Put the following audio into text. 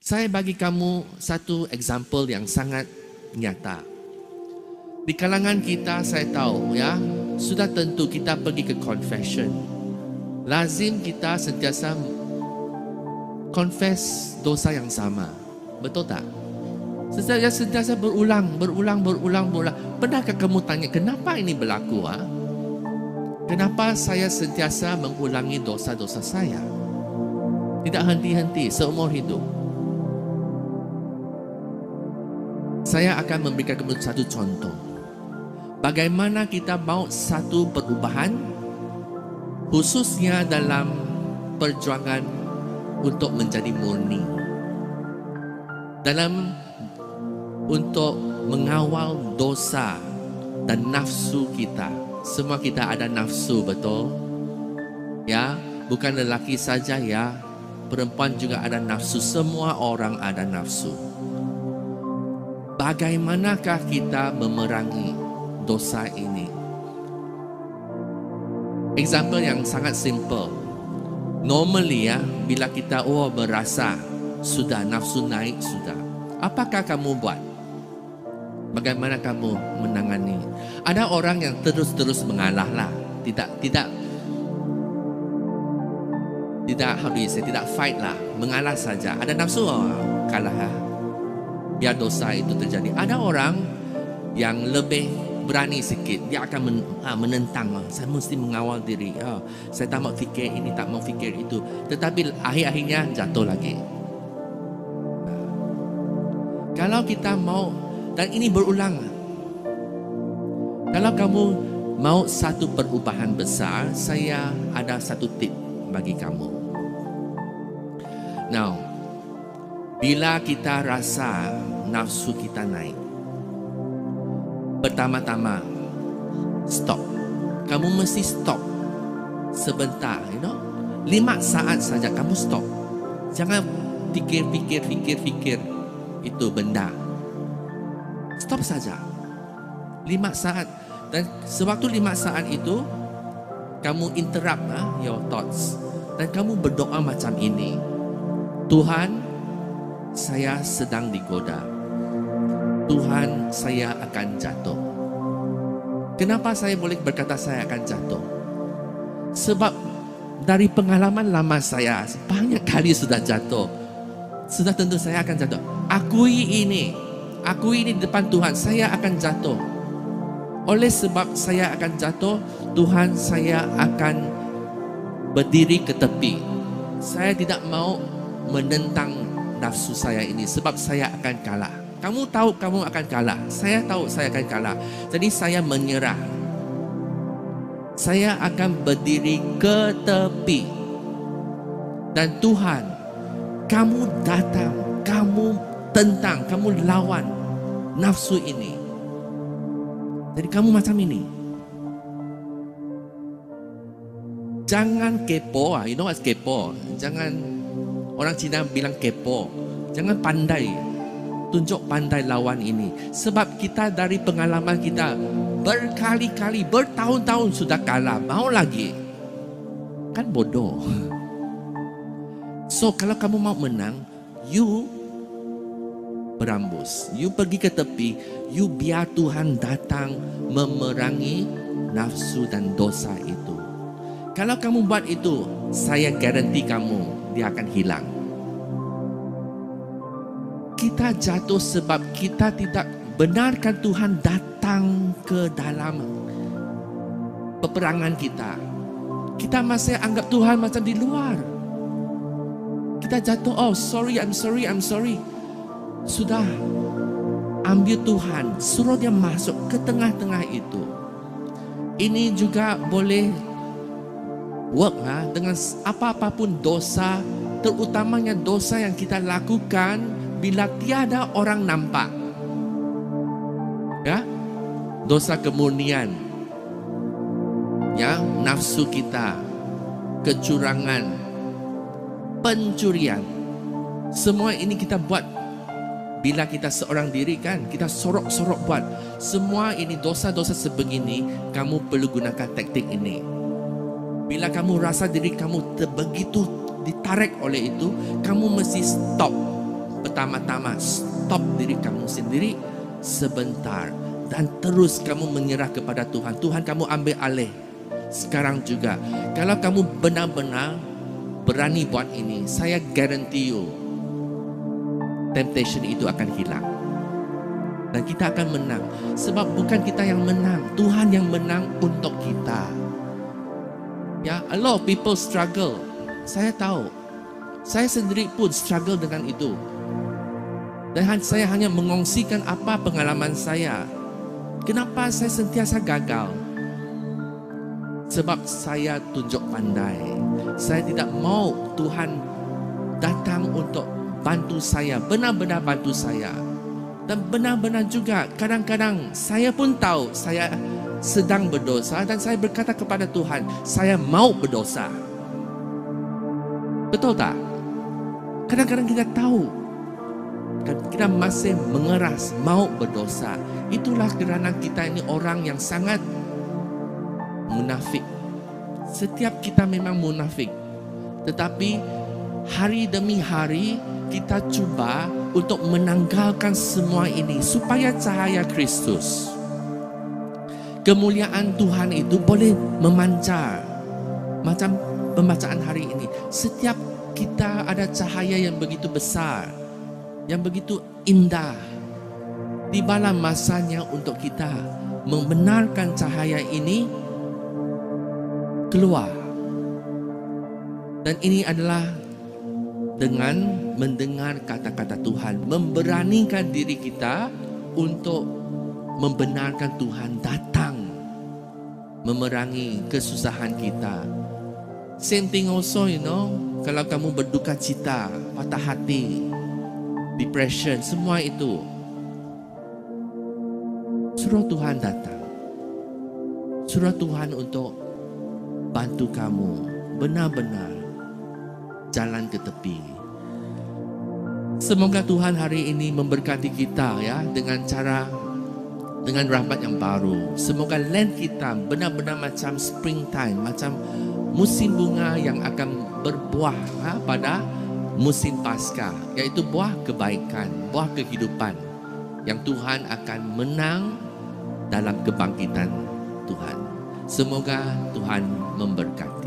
Saya bagi kamu satu example yang sangat nyata. Di kalangan kita saya tahu ya, sudah tentu kita pergi ke confession. Lazim kita sentiasa confess dosa yang sama. Betul tak? Sentiasa berulang. Pernahkah kamu tanya, kenapa ini berlaku? Kenapa saya sentiasa mengulangi dosa-dosa saya? Tidak henti-henti seumur hidup. Saya akan memberikan kamu satu contoh. Bagaimana kita mau satu perubahan, khususnya dalam perjuangan untuk menjadi murni. Untuk mengawal dosa dan nafsu kita. Semua kita ada nafsu, betul? Ya, bukan lelaki saja ya. Perempuan juga ada nafsu. Semua orang ada nafsu. Bagaimanakah kita memerangi dosa ini? Example yang sangat simple. Normally ya, bila kita merasa sudah nafsu naik sudah, apakah kamu buat? Bagaimana kamu menangani? Ada orang yang terus mengalah lah, tidak how do you say, tidak fight lah, mengalah saja. Ada nafsu, kalah. Biar dosa itu terjadi. Ada orang yang lebih berani sikit, dia akan menentang. Saya mesti mengawal diri. Saya tak mau fikir ini, tak mau fikir itu. Tetapi akhir-akhirnya jatuh lagi. Kalau kita mau, dan ini berulang. Kalau kamu mau satu perubahan besar, saya ada satu tip bagi kamu. Now, bila kita rasa nafsu kita naik, pertama-tama stop. Kamu mesti stop sebentar, 5 saat saja kamu stop. Jangan fikir itu benda. Stop saja 5 saat. Dan sewaktu 5 saat itu kamu interrupt your thoughts, dan kamu berdoa macam ini. Tuhan, saya sedang digoda. Tuhan, saya akan jatuh. Kenapa saya boleh berkata saya akan jatuh? Sebab dari pengalaman lama saya, banyak kali sudah jatuh. Sudah tentu saya akan jatuh. Akui ini di depan Tuhan, saya akan jatuh. Oleh sebab saya akan jatuh, Tuhan, saya akan berdiri ke tepi. Saya tidak mau menentang nafsu saya ini, sebab saya akan kalah. Kamu tahu kamu akan kalah. Saya tahu saya akan kalah. Jadi saya menyerah. Saya akan berdiri ke tepi. Dan Tuhan, kamu datang, kamu tentang, kamu lawan nafsu ini. Jadi kamu macam ini. Jangan kepo, you know what's kepo? Jangan, orang Cina bilang kepo. Jangan pandai, tunjuk pandai lawan ini. Sebab kita dari pengalaman kita berkali-kali, bertahun-tahun sudah kalah. Mau lagi? Kan bodoh. So kalau kamu mau menang, you berambus. You pergi ke tepi. You biar Tuhan datang memerangi nafsu dan dosa itu. Kalau kamu buat itu, saya garanti kamu, dia akan hilang. Kita jatuh sebab kita tidak benarkan Tuhan datang ke dalam peperangan kita. Kita masih anggap Tuhan macam di luar. Kita jatuh, I'm sorry. Sudah, ambil Tuhan, suruh dia masuk ke tengah-tengah itu. Ini juga boleh work dengan apa-apapun dosa, terutamanya dosa yang kita lakukan bila tiada orang nampak. Ya, dosa kemurnian, ya, nafsu kita, kecurangan, pencurian. Semua ini kita buat bila kita seorang diri kan, kita sorok-sorok buat. Semua ini dosa-dosa sebegini, kamu perlu gunakan teknik ini. Bila kamu rasa diri kamu begitu ditarik oleh itu, kamu mesti stop. Pertama-tama stop diri kamu sendiri sebentar dan terus kamu menyerah kepada Tuhan. Tuhan, kamu ambil alih sekarang juga. Kalau kamu benar-benar berani buat ini, saya guarantee you temptation itu akan hilang dan kita akan menang. Sebab bukan kita yang menang, Tuhan yang menang untuk kita. Ya, a lot of people struggle. Saya tahu, saya sendiri pun struggle dengan itu. Dan saya hanya mengongsikan apa pengalaman saya. Kenapa saya sentiasa gagal? Sebab saya tunjuk pandai. Saya tidak mau Tuhan datang untuk bantu saya, benar-benar bantu saya. Dan benar-benar juga kadang-kadang saya pun tahu saya sedang berdosa dan saya berkata kepada Tuhan, saya mau berdosa. Betul tak? Kadang-kadang kita tahu kita masih mengeras mau berdosa. Itulah kerana kita ini orang yang sangat munafik. Setiap kita memang munafik, tetapi hari demi hari kita cuba untuk menanggalkan semua ini supaya cahaya Kristus, kemuliaan Tuhan itu boleh memancar. Macam pembacaan hari ini, setiap kita ada cahaya yang begitu besar, yang begitu indah. Tibalah masanya untuk kita membenarkan cahaya ini keluar. Dan ini adalah dengan mendengar kata-kata Tuhan, memberanikan diri kita untuk membenarkan Tuhan datang memerangi kesusahan kita. Same thing also, kalau kamu berduka cita, patah hati, depression, semua itu, suruh Tuhan datang. Suruh Tuhan untuk bantu kamu benar-benar jalan ke tepi. Semoga Tuhan hari ini memberkati kita ya, dengan rahmat yang baru. Semoga land kita benar-benar macam springtime, macam musim bunga yang akan berbuah pada musim Paskah, yaitu buah kebaikan, buah kehidupan yang Tuhan akan menang dalam kebangkitan Tuhan. Semoga Tuhan memberkati.